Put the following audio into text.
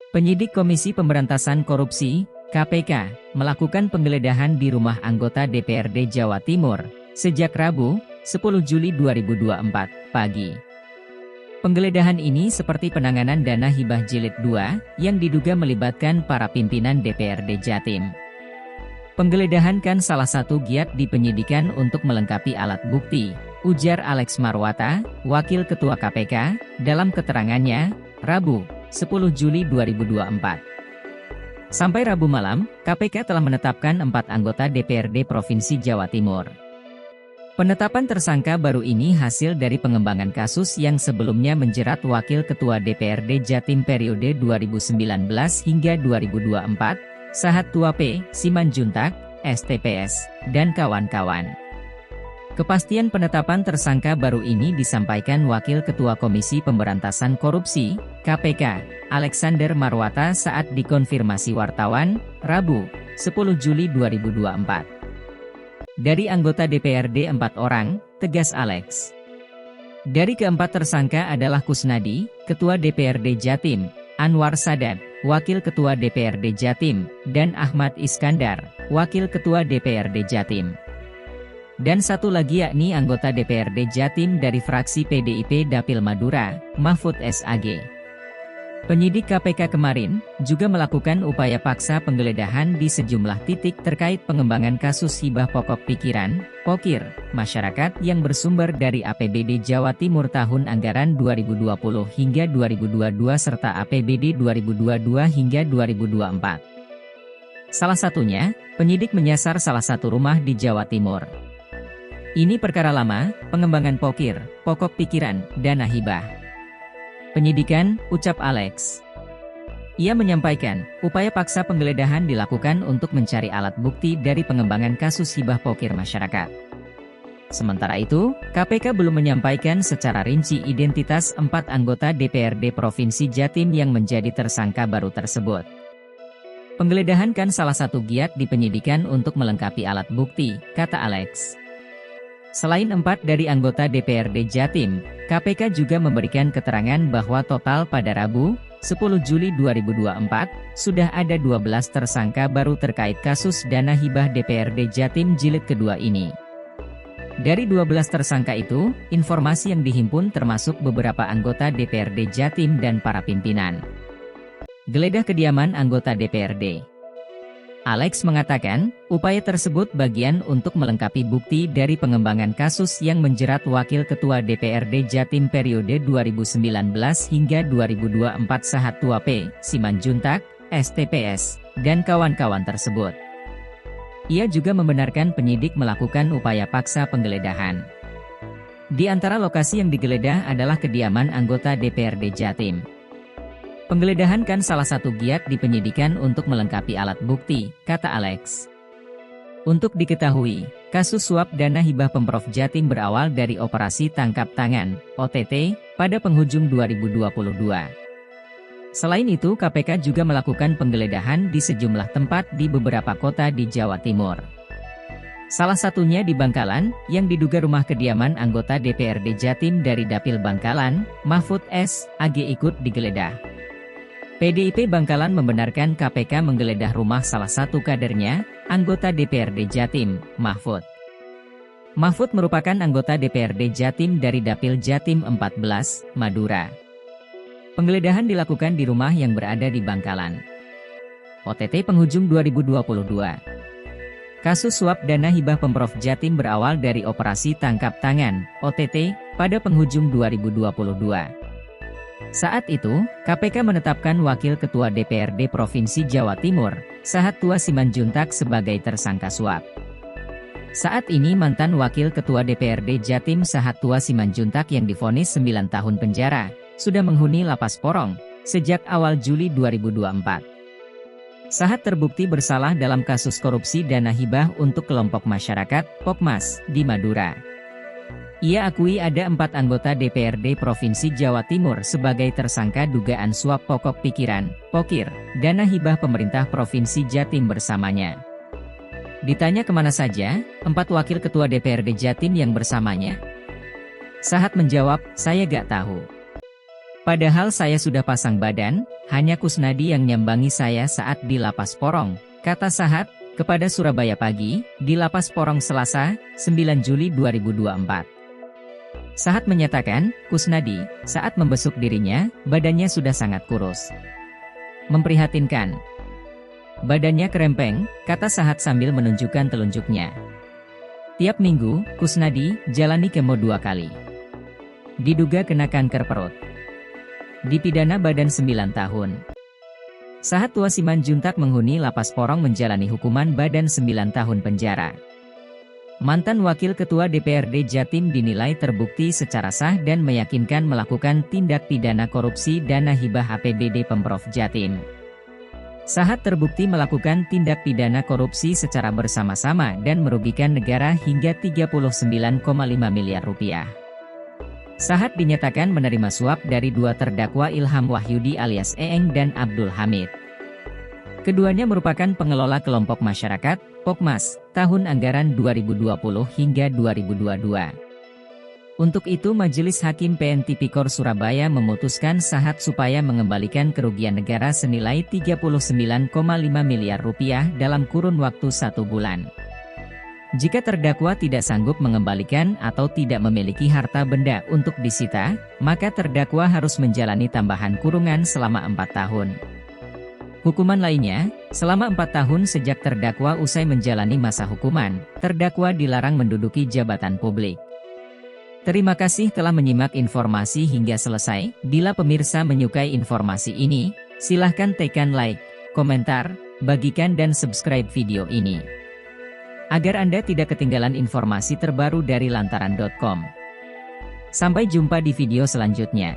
Penyidik Komisi Pemberantasan Korupsi, KPK, melakukan penggeledahan di rumah anggota DPRD Jawa Timur, sejak Rabu, 10 Juli 2024, pagi. Penggeledahan ini seperti penanganan dana hibah jilid 2, yang diduga melibatkan para pimpinan DPRD Jatim. Penggeledahan kan salah satu giat di penyidikan untuk melengkapi alat bukti, ujar Alex Marwata, Wakil Ketua KPK, dalam keterangannya, Rabu, 10 Juli 2024. Sampai Rabu malam, KPK telah menetapkan 4 anggota DPRD Provinsi Jawa Timur. Penetapan tersangka baru ini hasil dari pengembangan kasus yang sebelumnya menjerat Wakil Ketua DPRD Jatim periode 2019 hingga 2024, Sahat Tua P. Simanjuntak, STPS, dan kawan-kawan. Kepastian penetapan tersangka baru ini disampaikan Wakil Ketua Komisi Pemberantasan Korupsi, KPK, Alexander Marwata saat dikonfirmasi wartawan, Rabu, 10 Juli 2024. Dari anggota DPRD 4 orang, tegas Alex. Dari keempat tersangka adalah Kusnadi, Ketua DPRD Jatim, Anwar Sadat, Wakil Ketua DPRD Jatim, dan Ahmad Iskandar, Wakil Ketua DPRD Jatim. Dan satu lagi yakni anggota DPRD Jatim dari fraksi PDIP Dapil Madura, Mahfud SAG. Penyidik KPK kemarin juga melakukan upaya paksa penggeledahan di sejumlah titik terkait pengembangan kasus hibah pokok pikiran, POKIR, masyarakat yang bersumber dari APBD Jawa Timur tahun anggaran 2020 hingga 2022 serta APBD 2022 hingga 2024. Salah satunya, penyidik menyasar salah satu rumah di Jawa Timur. Ini perkara lama, pengembangan POKIR, pokok pikiran, dana hibah. Penyidikan, ucap Alex. Ia menyampaikan, upaya paksa penggeledahan dilakukan untuk mencari alat bukti dari pengembangan kasus hibah pokir masyarakat. Sementara itu, KPK belum menyampaikan secara rinci identitas 4 anggota DPRD Provinsi Jatim yang menjadi tersangka baru tersebut. Penggeledahan kan salah satu giat di penyidikan untuk melengkapi alat bukti, kata Alex. Selain 4 dari anggota DPRD Jatim, KPK juga memberikan keterangan bahwa total pada Rabu, 10 Juli 2024, sudah ada 12 tersangka baru terkait kasus dana hibah DPRD Jatim jilid kedua ini. Dari 12 tersangka itu, informasi yang dihimpun termasuk beberapa anggota DPRD Jatim dan para pimpinan. Geledah kediaman anggota DPRD. Alex mengatakan, upaya tersebut bagian untuk melengkapi bukti dari pengembangan kasus yang menjerat Wakil Ketua DPRD Jatim periode 2019 hingga 2024 Sahat Tua P. Simanjuntak, STPS, dan kawan-kawan tersebut. Ia juga membenarkan penyidik melakukan upaya paksa penggeledahan. Di antara lokasi yang digeledah adalah kediaman anggota DPRD Jatim. Penggeledahan kan salah satu giat di penyidikan untuk melengkapi alat bukti, kata Alex. Untuk diketahui, kasus suap dana hibah Pemprov Jatim berawal dari operasi tangkap tangan, OTT, pada penghujung 2022. Selain itu, KPK juga melakukan penggeledahan di sejumlah tempat di beberapa kota di Jawa Timur. Salah satunya di Bangkalan, yang diduga rumah kediaman anggota DPRD Jatim dari Dapil Bangkalan, Mahfud SAG ikut digeledah. PDIP Bangkalan membenarkan KPK menggeledah rumah salah satu kadernya, anggota DPRD Jatim, Mahfud. Mahfud merupakan anggota DPRD Jatim dari Dapil Jatim 14, Madura. Penggeledahan dilakukan di rumah yang berada di Bangkalan. OTT penghujung 2022. Kasus suap dana hibah Pemprov Jatim berawal dari operasi tangkap tangan, OTT, pada penghujung 2022. Saat itu, KPK menetapkan Wakil Ketua DPRD Provinsi Jawa Timur, Sahat Tua Simanjuntak sebagai tersangka suap. Saat ini mantan Wakil Ketua DPRD Jatim Sahat Tua Simanjuntak yang divonis 9 tahun penjara, sudah menghuni lapas Porong, sejak awal Juli 2024. Sahat terbukti bersalah dalam kasus korupsi dana hibah untuk kelompok masyarakat, POKMAS, di Madura. Ia akui ada 4 anggota DPRD Provinsi Jawa Timur sebagai tersangka dugaan suap pokok pikiran, POKIR, dana hibah pemerintah Provinsi Jatim bersamanya. Ditanya kemana saja, 4 wakil ketua DPRD Jatim yang bersamanya. Sahat menjawab, saya gak tahu. Padahal saya sudah pasang badan, Hanya Kusnadi yang nyambangi saya saat di Lapas Porong, kata Sahat, kepada Surabaya Pagi, di Lapas Porong Selasa, 9 Juli 2024. Sahat menyatakan, Kusnadi, saat membesuk dirinya, badannya sudah sangat kurus. Memprihatinkan. Badannya kerempeng, kata Sahat sambil menunjukkan telunjuknya. Tiap minggu, Kusnadi jalani kemo 2 kali. Diduga kena kanker perut. Dipidana badan 9 tahun. Sahat Tua Simanjuntak menghuni Lapas Porong menjalani hukuman badan 9 tahun penjara. Mantan Wakil Ketua DPRD Jatim dinilai terbukti secara sah dan meyakinkan melakukan tindak pidana korupsi dana hibah APBD Pemprov Jatim. Sahat terbukti melakukan tindak pidana korupsi secara bersama-sama dan merugikan negara hingga 39,5 miliar rupiah. Sahat dinyatakan menerima suap dari 2 terdakwa Ilham Wahyudi alias Eeng dan Abdul Hamid. Keduanya merupakan pengelola kelompok masyarakat, Pokmas, tahun anggaran 2020 hingga 2022. Untuk itu Majelis Hakim PN Tipikor Surabaya memutuskan Sahat supaya mengembalikan kerugian negara senilai 39,5 miliar rupiah dalam kurun waktu 1 bulan. Jika terdakwa tidak sanggup mengembalikan atau tidak memiliki harta benda untuk disita, maka terdakwa harus menjalani tambahan kurungan selama 4 tahun. Hukuman lainnya, selama 4 tahun sejak terdakwa usai menjalani masa hukuman, terdakwa dilarang menduduki jabatan publik. Terima kasih telah menyimak informasi hingga selesai. Bila pemirsa menyukai informasi ini, silahkan tekan like, komentar, bagikan dan subscribe video ini, agar Anda tidak ketinggalan informasi terbaru dari lantaran.com. Sampai jumpa di video selanjutnya.